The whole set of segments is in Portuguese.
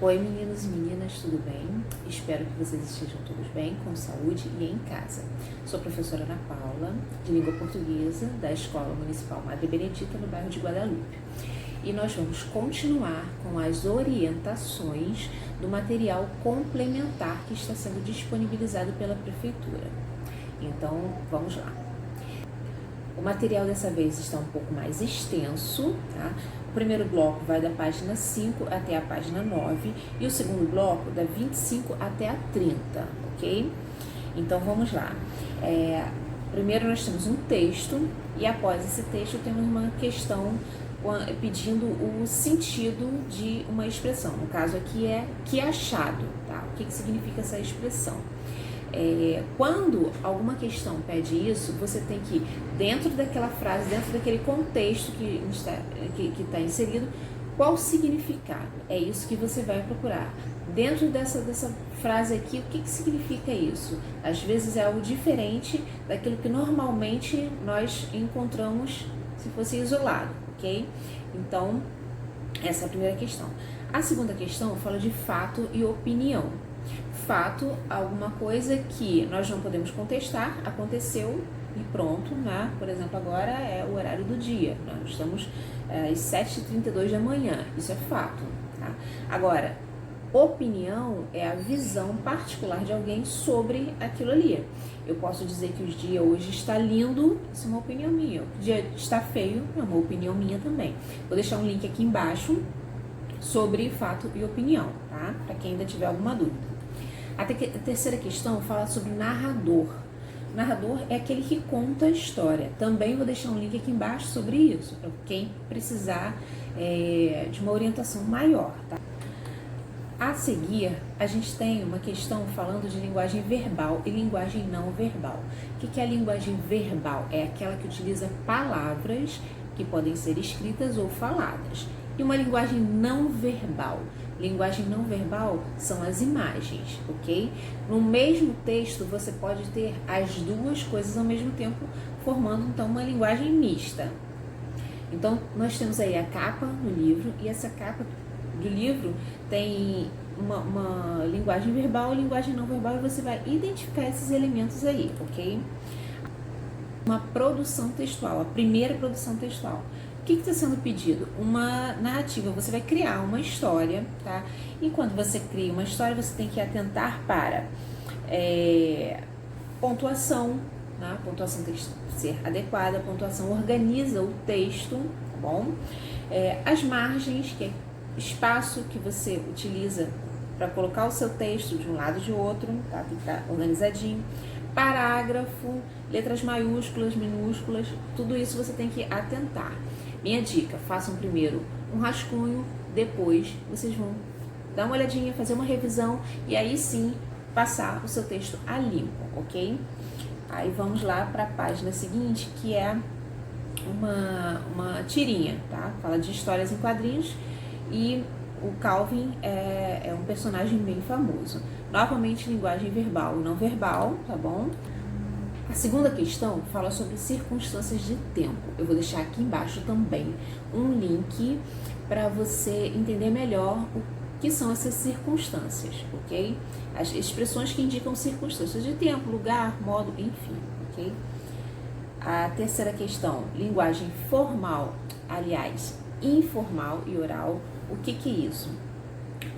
Oi meninos e meninas, tudo bem? Espero que vocês estejam todos bem, com saúde e em casa. Sou a professora Ana Paula, de Língua Portuguesa, da Escola Municipal Madre Benedita, no bairro de Guadalupe. E nós vamos continuar com as orientações do material complementar que está sendo disponibilizado pela Prefeitura. Então, vamos lá. O material dessa vez está um pouco mais extenso, tá? O primeiro bloco vai da página 5 até a página 9 e o segundo bloco da 25 até a 30, ok? Então vamos lá. Primeiro nós temos um texto e após esse texto temos uma questão pedindo o sentido de uma expressão. No caso aqui é que achado, tá? O que significa essa expressão? Quando alguma questão pede isso, você tem que, dentro daquela frase, dentro daquele contexto que está inserido, qual o significado? É isso que você vai procurar. Dentro dessa frase aqui, o que significa isso? Às vezes é algo diferente daquilo que normalmente nós encontramos se fosse isolado, ok? Então, essa é a primeira questão. A segunda questão fala de fato e opinião. Fato, alguma coisa que nós não podemos contestar, aconteceu e pronto, né? Por exemplo, agora é o horário do dia, nós estamos às 7h32 da manhã, isso é fato, tá? Agora, opinião é a visão particular de alguém sobre aquilo ali. Eu posso dizer que o dia hoje está lindo, isso é uma opinião minha. O dia está feio, é uma opinião minha também. Vou deixar um link aqui embaixo sobre fato e opinião, tá? Para quem ainda tiver alguma dúvida. A terceira questão fala sobre narrador. Narrador é aquele que conta a história. Também vou deixar um link aqui embaixo sobre isso, para quem precisar de uma orientação maior, tá? A seguir, a gente tem uma questão falando de linguagem verbal e linguagem não verbal. O que é a linguagem verbal? É aquela que utiliza palavras que podem ser escritas ou faladas. E uma linguagem não verbal. Linguagem não verbal são as imagens, ok? No mesmo texto, você pode ter as duas coisas ao mesmo tempo, formando, então, uma linguagem mista. Então, nós temos aí a capa do livro, e essa capa do livro tem uma linguagem verbal e linguagem não verbal, e você vai identificar esses elementos aí, ok? Uma produção textual, a primeira produção textual. O que está sendo pedido? Uma narrativa, você vai criar uma história, tá? E quando você cria uma história, você tem que atentar para pontuação, né? A pontuação tem que ser adequada, a pontuação organiza o texto, tá bom? As margens, que é espaço que você utiliza para colocar o seu texto de um lado e de outro, tá? Tem que estar organizadinho. Parágrafo, letras maiúsculas, minúsculas, tudo isso você tem que atentar. Minha dica, façam primeiro um rascunho, depois vocês vão dar uma olhadinha, fazer uma revisão e aí sim passar o seu texto a limpo, ok? Aí vamos lá para a página seguinte, que é uma tirinha, tá? Fala de histórias em quadrinhos e o Calvin é um personagem bem famoso. Novamente, linguagem verbal e não verbal, tá bom? A segunda questão fala sobre circunstâncias de tempo. Eu vou deixar aqui embaixo também um link para você entender melhor o que são essas circunstâncias, ok? As expressões que indicam circunstâncias de tempo, lugar, modo, enfim, ok? A terceira questão, linguagem formal, aliás, informal e oral. O que é isso?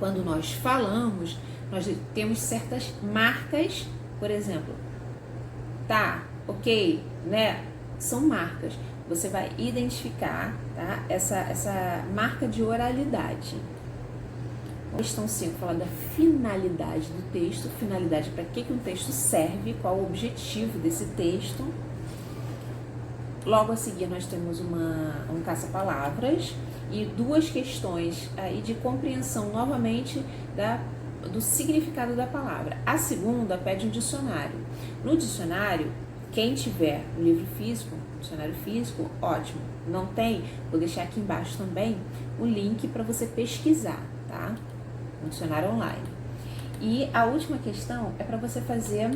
Quando nós falamos, nós temos certas marcas, por exemplo, tá, ok, né? São marcas. Você vai identificar, tá? Essa marca de oralidade. Questão 5 fala da finalidade do texto. Finalidade, para que um texto serve, qual o objetivo desse texto. Logo a seguir nós temos um caça-palavras e duas questões aí de compreensão novamente do significado da palavra. A segunda pede um dicionário. No dicionário, quem tiver o livro físico, dicionário físico, ótimo. Não tem? Vou deixar aqui embaixo também o link para você pesquisar, tá? Um dicionário online. E a última questão é para você fazer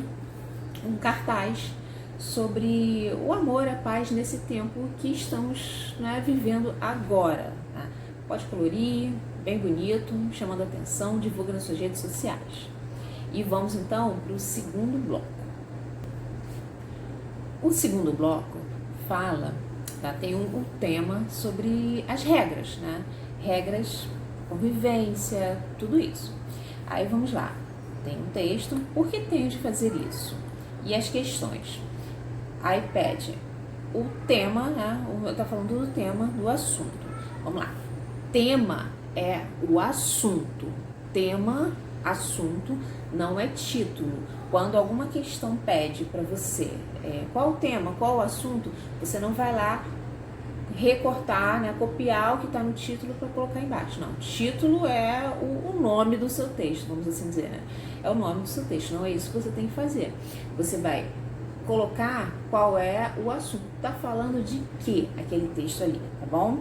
um cartaz sobre o amor, a paz nesse tempo que estamos, né, vivendo agora. Tá? Pode colorir, bem bonito, chamando a atenção, divulga nas suas redes sociais. E vamos então para o segundo bloco. O segundo bloco fala, tá, tem um tema sobre as regras, né? Regras, convivência, tudo isso. Aí vamos lá, tem um texto, por que tenho de fazer isso? E as questões. Aí pede o tema, né? Tá falando do tema, do assunto. Vamos lá. Tema é o assunto. Tema, assunto, não é título. Quando alguma questão pede para você qual o tema, qual o assunto, você não vai lá recortar, né, copiar o que está no título para colocar embaixo. Não, título é o nome do seu texto, vamos assim dizer, né? É o nome do seu texto, não é isso que você tem que fazer. Você vai colocar qual é o assunto, tá falando de que aquele texto ali, tá bom?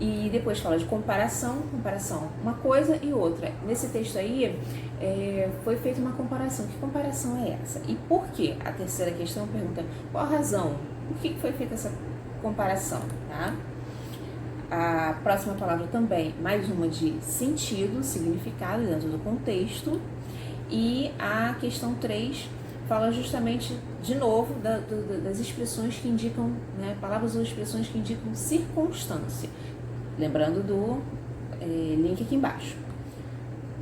E depois fala de comparação, uma coisa e outra. Nesse texto aí foi feita uma comparação. Que comparação é essa? E por quê? A terceira questão pergunta qual a razão? Por que foi feita essa comparação, tá? A próxima palavra também, mais uma de sentido, significado dentro do contexto. E a questão 3 fala justamente, de novo, das expressões que indicam, né, palavras ou expressões que indicam circunstância. Lembrando do link aqui embaixo.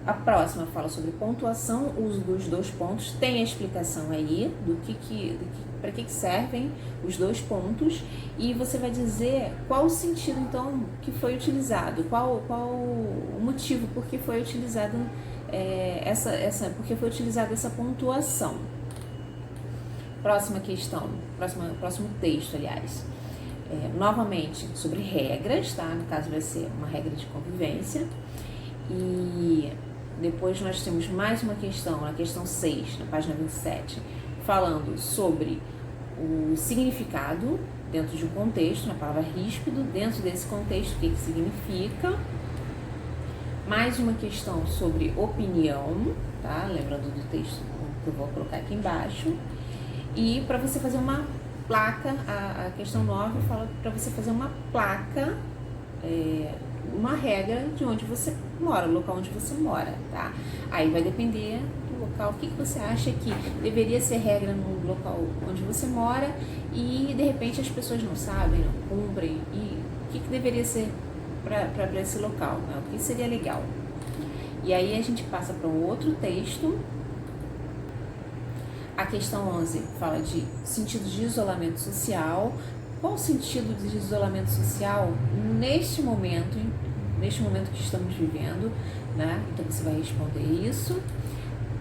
A próxima fala sobre pontuação, uso dos 2 pontos. Tem a explicação aí para que servem os 2 pontos. E você vai dizer qual o sentido, então, que foi utilizado. Qual o motivo por que foi utilizado porque foi utilizada essa pontuação. Próxima questão, próximo texto, aliás. Novamente, sobre regras, tá? No caso vai ser uma regra de convivência. E depois nós temos mais uma questão, na questão 6, na página 27, falando sobre o significado dentro de um contexto, na palavra ríspido, dentro desse contexto, o que significa. Mais uma questão sobre opinião, tá? Lembrando do texto que eu vou colocar aqui embaixo. E para você fazer uma placa, a questão 9 fala para você fazer uma placa, uma regra de onde você mora, o local onde você mora, tá? Aí vai depender do local, o que você acha que deveria ser regra no local onde você mora e de repente as pessoas não sabem, não cumprem, e o que deveria ser para esse local, né? O que seria legal. E aí a gente passa para um outro texto. A questão 11 fala de sentido de isolamento social. Qual o sentido de isolamento social neste momento que estamos vivendo, né? Então você vai responder isso.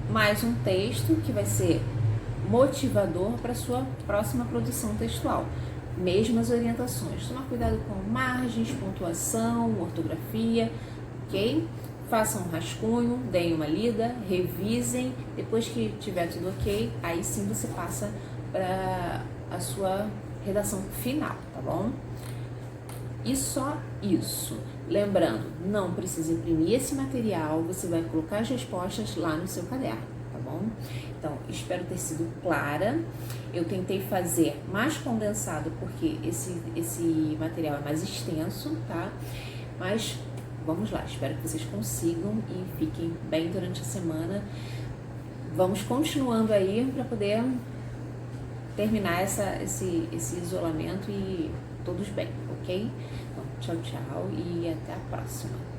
Mais um texto que vai ser motivador para a sua próxima produção textual. Mesmas orientações. Tomar cuidado com margens, pontuação, ortografia, ok? Façam um rascunho, deem uma lida, revisem. Depois que tiver tudo ok, aí sim você passa para a sua redação final, tá bom? E só isso. Lembrando, não precisa imprimir esse material, você vai colocar as respostas lá no seu caderno, tá bom? Então, espero ter sido clara. Eu tentei fazer mais condensado porque esse material é mais extenso, tá? Mas vamos lá, espero que vocês consigam e fiquem bem durante a semana. Vamos continuando aí para poder terminar esse isolamento e todos bem, ok? Então, tchau, tchau e até a próxima.